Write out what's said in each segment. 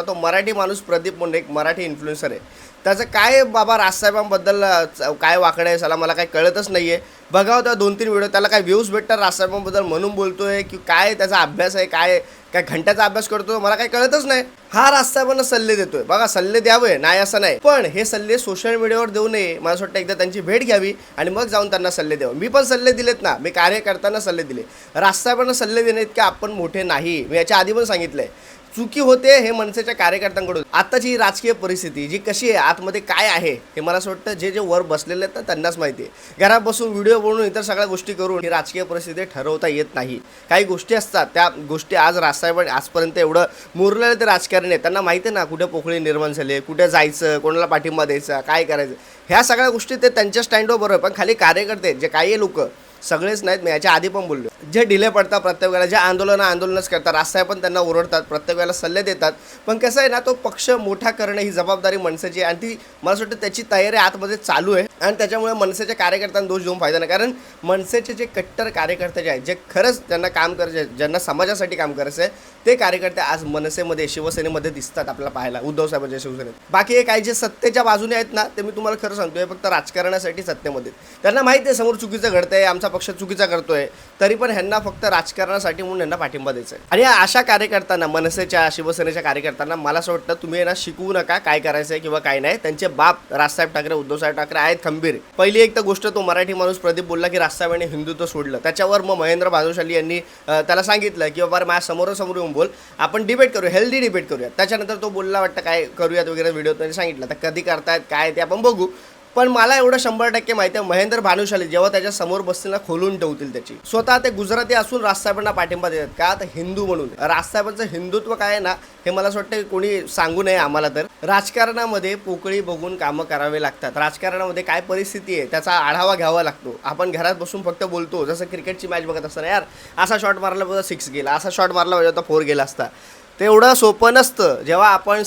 तो मराठी माणूस प्रदीप मुंडे एक मराठी इन्फ्लुएन्सर आहे. त्याचं काय बाबा राजसाहेबांबद्दल काय वाकडं आहे, साला मला काही कळतच नाही आहे. बघावं त्या 2-3 व्हिडिओ, त्याला काय व्ह्यूज भेटतात राजसाहेबांबद्दल म्हणून बोलतोय की काय त्याचा अभ्यास आहे, काय काय घंट्याचा अभ्यास करतो मला काही कळतच नाही. हा राजसाहेबांना सल्ले देतोय. बघा, सल्ले द्यावे नाही असं नाही, पण हे सल्ले सोशल मीडियावर देऊ नये. मला असं वाटतं एकदा त्यांची भेट घ्यावी आणि मग जाऊन त्यांना सल्ले द्यावे. मी पण सल्ले दिलेत ना, मी कार्य करताना सल्ले दिले. राजसाहेबांना सल्ले देणे इतके आपण मोठे नाही. मी याच्या आधी पण सांगितलंय, चुकी होते हे मनसेच्या कार्यकर्त्यांकडून. आताची ही राजकीय परिस्थिती जी कशी आहे, आतमध्ये काय आहे हे मला असं वाटतं जे वर बसलेले आहेत ना त्यांनाच माहिती आहे. घरात बसून व्हिडिओ बनवून इतर सगळ्या गोष्टी करून ही राजकीय परिस्थिती ठरवता येत नाही. काही गोष्टी असतात, त्या गोष्टी आज राजसाहेब आजपर्यंत एवढं मुरलेलं ते राजकारणी आहे, त्यांना माहिती आहे ना कुठे पोकळी निर्माण झाली, कुठे जायचं, कोणाला पाठिंबा द्यायचा, काय करायचं. ह्या सगळ्या गोष्टी ते त्यांच्या स्टँडवर बरोबर. पण खाली कार्यकर्ते जे काही लोक, सगळेच नाहीत, मी याच्या आधी पण बोललो, जे डिले पडतात प्रत्येक वेळेला, जे आंदोलनच करतात, राजसाहेब पण त्यांना ओरडतात, प्रत्येक वेळेला सल्ले देतात. पण कसं आहे ना, तो पक्ष मोठा करणं ही जबाबदारी मनसेची आहे आणि ती मला असं वाटतं त्याची तयारी आतमध्ये चालू आहे. आणि त्याच्यामुळे मनसेच्या कार्यकर्त्यांना दोष देऊन फायदा नाही. कारण मनसेचे जे कट्टर कार्यकर्ते जे आहेत, जे खरंच त्यांना काम करायचे, ज्यांना समाजासाठी काम करायचं आहे, ते कार्यकर्ते आज मनसेमध्ये, शिवसेनेमध्ये दिसतात आपल्याला पाहायला, उद्धव साहेबांच्या शिवसेनेत. बाकी हे काही जे सत्तेच्या बाजूने आहेत ना, ते मी तुम्हाला खरं सांगतोय, फक्त राजकारणासाठी सत्तेमध्ये. त्यांना माहिती आहे समोर चुकीचं घडतंय, आमचा पक्ष चुकीचा करतोय, तरी पण ह्यांना फक्त राजकारणासाठी म्हणून ह्यांना पाठिंबा द्यायचा आहे. आणि अशा कार्यकर्त्यांना, मनसेच्या, शिवसेनेच्या कार्यकर्त्यांना मला असं वाटतं तुम्ही यांना शिकवू नका काय करायचं आहे किंवा काय नाही. त्यांचे बाप राजसाहेब ठाकरे, उद्धवसाहेब ठाकरे आहेत खंबीर. पहिली एक तर गोष्ट, तो मराठी माणूस प्रदीप बोलला की राजसाहेबांनी हिंदुत्व सोडलं. त्याच्यावर मग महेंद्र भानुशाली यांनी त्याला सांगितलं की बाबा माझ्या समोरासमोर येऊन बोल, आपण डिबेट करू, हेल्दी डिबेट करूया. त्याच्यानंतर तो बोलला वाटतं काय करूयात वगैरे, व्हिडिओ त्यांनी सांगितलं. तर कधी करतायत काय ते आपण बघू. पण मला एवढं 100% माहिती आहे, महेंद्र भानुशाली जेव्हा त्याच्या समोर बसतील ना, खोलून ठेवतील त्याची. स्वतः ते गुजराती असून राजसाहेबांना पाठिंबा देतात का, तर हिंदू म्हणून. राजसाहेबांचं हिंदुत्व काय आहे ना, हे मला असं वाटतं कोणी सांगू नये आम्हाला. तर राजकारणामध्ये पोकळी बघून कामं करावे लागतात. राजकारणामध्ये काय परिस्थिती आहे त्याचा आढावा घ्यावा लागतो. आपण घरात बसून फक्त बोलतो, जसं क्रिकेटची मॅच बघत असताना, यार असा शॉट मारला पाहिजे 6 गेला, असा शॉट मारला पाहिजे होता 4 गेला असता. ते एवढं सोपं नसतं. जेव्हा आपण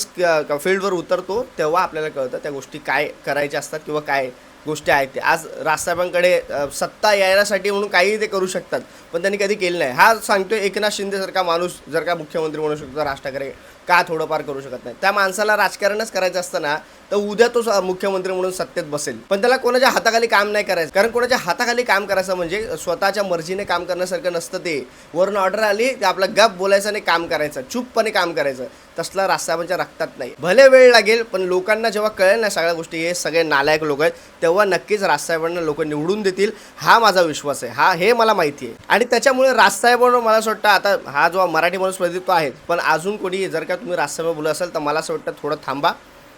फील्डवर उतरतो तेव्हा आपल्याला कळतं त्या गोष्टी काय करायच्या असतात किंवा काय गोष्टी आहेत. ते आज राजसाहेबांकडे सत्ता यायसाठी म्हणून काहीही ते करू शकतात, पण त्यांनी कधी केलं नाही. हा सांगतोय एकनाथ शिंदेसारखा माणूस जर का मुख्यमंत्री म्हणू शकतो, राज ठाकरे का थोडंफार करू शकत नाही. त्या माणसाला राजकारणच करायचं असतं ना, तर उद्या तो मुख्यमंत्री म्हणून सत्तेत बसेल. पण त्याला कोणाच्या हाताखाली काम नाही करायचं. कारण कोणाच्या हाताखाली काम करायचं म्हणजे स्वतःच्या मर्जीने काम करण्यासारखं नसतं. ते वरून ऑर्डर आली ते आपलं गप बोलायचं आणि काम करायचं, चुपपणे काम करायचं. तसला राजसाहेबांच्या रक्तात नाही. भले वेळ लागेल, पण लोकांना जेव्हा कळेल ना सगळ्या गोष्टी, हे सगळे नालायक लोक आहेत, तेव्हा नक्कीच राजसाहेबांना लोक निवडून देतील. हा माझा विश्वास आहे, हे मला माहिती आहे. आणि त्याच्यामुळे राजसाहेबांवर मला असं वाटतं, आता हा जो मराठी माणूस प्रदीप आहे, पण अजून कोणी जर का तुम्ही राजसाहेब बोलत असाल तर मला असं वाटतं थोडं थांबा.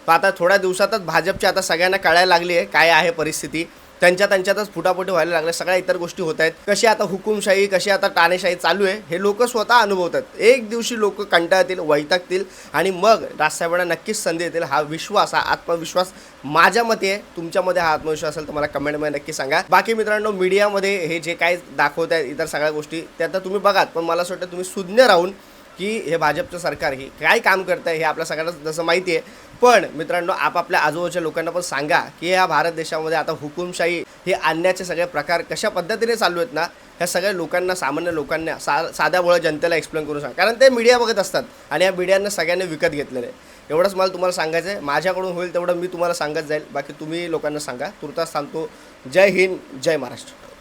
तर आता थोड्या दिवसातच भाजपची आता सगळ्यांना कळायला लागली आहे काय आहे परिस्थिती. त्यांच्यातच फुटाफुटी व्हायला लागल्या, सगळ्या इतर गोष्टी होत आहेत. कशी आता हुकुमशाही, कशी आता ताणेशाही चालू आहे, हे लोक स्वतः अनुभवतात. एक दिवशी लोक कंटाळतील, वैतागतील आणि मग राजसाहेबांना नक्कीच संधी येतील. हा विश्वास, हा आत्मविश्वास माझ्या मते आहे. तुमच्यामध्ये हा आत्मविश्वास असेल तर मला कमेंटमध्ये नक्की सांगा. बाकी मित्रांनो, मीडियामध्ये हे जे काय दाखवत आहेत इतर सगळ्या गोष्टी, त्या तर तुम्ही बघात, पण मला असं वाटतं तुम्ही सुज्ञ राहून की हे भाजपचं सरकार ही काय काम करतं आहे हे आपल्या सगळ्यांना जसं माहिती आहे. पण मित्रांनो, आपापल्या आजूबाजूच्या लोकांना पण सांगा की या भारत देशामध्ये आता हुकुमशाही हे आणण्याचे सगळे प्रकार कशा पद्धतीने चालू आहेत ना, ह्या सगळ्या लोकांना, सामान्य लोकांना, साध्या भोळ्या जनतेला एक्सप्लेन करून सांगा. कारण ते मीडिया बघत असतात आणि या मीडियानं सगळ्यांनी विकत घेतलेलं आहे. एवढंच मला तुम्हाला सांगायचं आहे. माझ्याकडून होईल तेवढं मी तुम्हाला सांगत जाईल. बाकी तुम्ही लोकांना सांगा. तुर्तास सांगतो. जय हिंद, जय महाराष्ट्र.